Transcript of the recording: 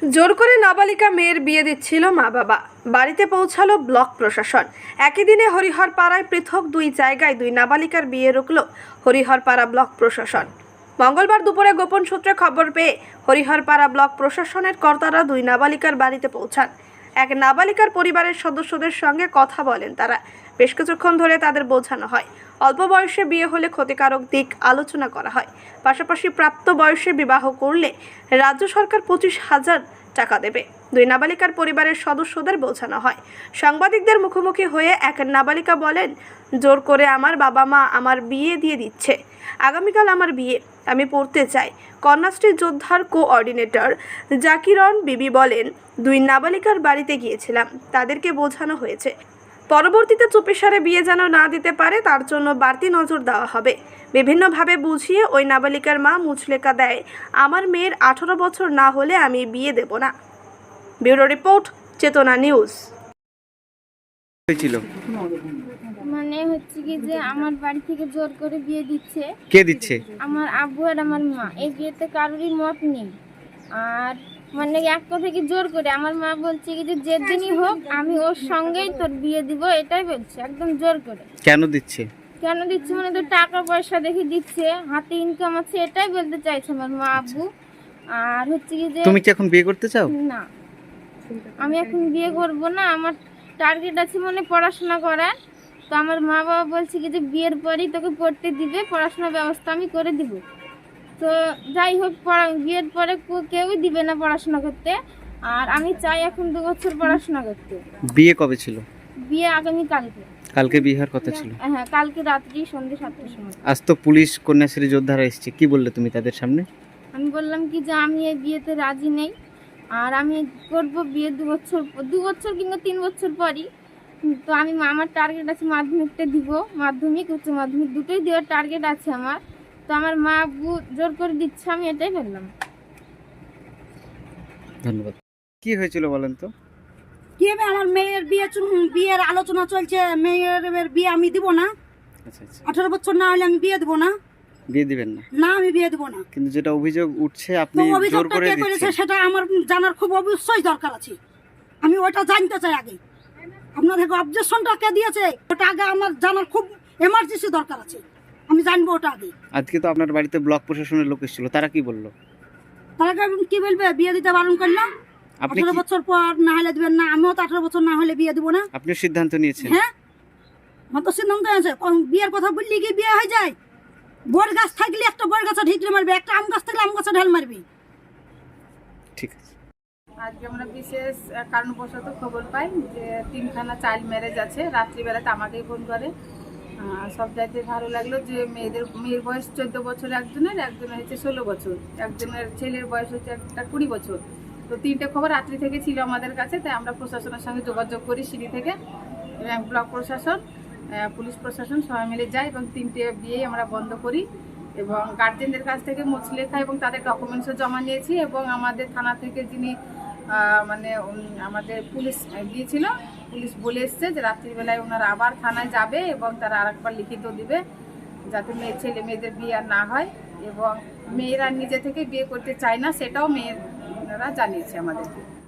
জোর করে নাবালিকা মেয়ের বিয়ে দিচ্ছিল মা বাবা। বাড়িতে পৌঁছালো ব্লক প্রশাসন। একই দিনে হরিহরপাড়ায় পৃথক দুই জায়গায় দুই নাবালিকার বিয়ে রুখল হরিহরপাড়া ব্লক প্রশাসন। মঙ্গলবার দুপুরে গোপন সূত্রে খবর পেয়ে হরিহরপাড়া ব্লক প্রশাসনের কর্তারা দুই নাবালিকার বাড়িতে পৌঁছান। এক নাবালিকার পরিবারের সদস্যদের সঙ্গে কথা বলেন তারা। বেশ কিছুক্ষণ ধরে তাদের বোঝানো হয়, অল্প বয়সে বিয়ে হলে ক্ষতিকারক দিক আলোচনা করা হয়। পাশাপাশি প্রাপ্ত বয়সে বিবাহ করলে রাজ্য সরকার 25,000 টাকা দেবে। দুই নাবালিকার পরিবারের সদস্যদের বোঝানো হয়। সাংবাদিকদের মুখোমুখি হয়ে এক নাবালিকা বলেন, জোর করে আমার বাবা মা আমার বিয়ে দিয়ে দিচ্ছে। আগামীকাল আমার বিয়ে, আমি পড়তে চাই। কন্যাশ্রী যোদ্ধার কোঅর্ডিনেটর জাকিরন বিবি বলেন, দুই নাবালিকার বাড়িতে গিয়েছিলাম, তাদেরকে বোঝানো হয়েছে পরবর্তীতে চুপিসারে বিয়ে যেন না দিতে পারে তার জন্য বাড়তি নজর দেওয়া হবে। বিভিন্নভাবে বুঝিয়ে ওই নাবালিকার মা মুচলেকা দেয়, আমার মেয়ের 18 বছর না হলে আমি বিয়ে দেব না। ব্যুরো রিপোর্ট, চেতনা নিউজ। মানে হচ্ছে কি যে আমার বাড়ি থেকে জোর করে বিয়ে দিচ্ছে। কে দিচ্ছে? আমার আব্বু আর আমার মা। এই বিয়েতে কারোরই মত নেই। আর মানে এক কথা কি জোর করে আমার মা বলছে কি যে যেদিনই হোক আমি ওর সঙ্গেই তোর বিয়ে দিব, এটাই বলছে একদম জোর করে। কেন দিচ্ছে? কেন দিচ্ছে মানে তো টাকা পয়সা দেখে দিচ্ছে, হাতে ইনকাম আছে, এটাই বলতে চাইছে আমার মা আব্বু। আর হচ্ছে কি যে তুমি কি এখন বিয়ে করতে চাও? না, আমি এখন বিয়ে করব না। আমার টার্গেট আছে মানে পড়াশোনা করার। তো আমার মা বাবা বলছে কি যে বিয়ের পরেই তোকে পড়তে দিবে, পড়াশোনার ব্যবস্থা আমি করে দিব। তো যাই হোক, বিয়ের পরে কেউই দিবে না পড়াশোনা করতে। আর আমি চাই এখন 2 বছর পড়াশোনা করতে। বিয়ে কবে ছিল? বিয়ে আগামী কালকে। কালকে বিয়ে হওয়ার কথা ছিল? হ্যাঁ, কালকে রাত্রি সন্ধ্যে 7টার সময়। আজ তো পুলিশ কন্যাশ্রী যোদ্ধারা এসেছে, কি বললে তুমি তাদের সামনে? আমি বললাম কি যে আমি এই বিয়েতে রাজি নেই, আর আমি করব বিয়ে 2 বছর কিংবা 3 বছর পরই। তো আমি আমার টার্গেট আছে মাধ্যমিকটা দিব, মাধ্যমিক উচ্চ মাধ্যমিক দুটোই দেওয়ার টার্গেট আছে আমার। তো আমার মা আব্বু জোর করে দিচ্ছে, আমি এটাই বললাম। ধন্যবাদ। কি হয়েছিল বলেন তো? কি হবে, আমার মেয়ের বিয়ের আলোচনা চলছে। মেয়ের বিয়ে আমি দিব না। আচ্ছা আচ্ছা, 18 বছর না হলে আমি বিয়ে দিব না। বিয়ে দিবেন না? না, আমি বিয়ে দিব না। কিন্তু যেটা অভিযোগ উঠছে আপনি তো জোর অভিযোগটা করে কে করেছে দিচ্ছেন। সেটা আমার জানার খুব অবশ্যই দরকার আছে। আমি ওটা জানতে চাই আগে। আপনাদের অবজেকশনটা কে দিয়েছে ওটা আগে আমার জানার খুব এমার্জেন্সি দরকার আছে। আমি জানবো ওটা আগে। আজকে তো আপনার বাড়িতে ব্লক প্রশাসনের লোক এসেছিল, তারা কি বললো? তারা কি বলবে? বিয়ে দিতে বারণ করলো। আপনি 18 বছর পর না হলে দিবেন না। আমিও তো 18 বছর না হলে বিয়ে দিব না। আপনি সিদ্ধান্ত নিয়েছেন? হ্যাঁ, আমার তো সিদ্ধান্ত আছে। বিয়ের কথা বললি কি বিয়ে হয়ে যায়? বড় গাছ থাকলে একটা বড় গাছে ঢিকলে মারবি, একটা আম গাছ থাকলে আম গাছে ঢাল মারবি। ঠিক আছে। আজকে আমরা বিশেষ কারণবশত খবর পাই যে 3খানা চাইল্ড ম্যারেজ আছে। রাত্রিবেলাতে আমাকেই ফোন করে। সব চাইতে ভালো লাগলো যে মেয়ের বয়স 14 বছর একজনের হচ্ছে 16 বছর, একজনের ছেলের বয়স হচ্ছে একটা 20 বছর। তো 3টে খবর রাত্রি থেকে ছিল আমাদের কাছে। তাই আমরা প্রশাসনের সঙ্গে যোগাযোগ করি সিঁড়ি থেকে, এবং ব্লক প্রশাসন, পুলিশ প্রশাসন সবাই মিলে যায় এবং 3টে বিয়েই আমরা বন্ধ করি। এবং গার্জেনদের কাছ থেকে মুচলেখা এবং তাদের ডকুমেন্টসও জমা নিয়েছি। এবং আমাদের থানা থেকে যিনি আমাদের পুলিশ গিয়েছিল, পুলিশ বলে এসছে যে রাত্রিবেলায় ওনারা আবার থানায় যাবে এবং তারা আরেকবার লিখিত দিবে যাতে ছেলে মেয়েদের বিয়ে আর না হয়। এবং মেয়েরা নিজে থেকে বিয়ে করতে চায় না, সেটাও মেয়েরা জানিয়েছে আমাদেরকে।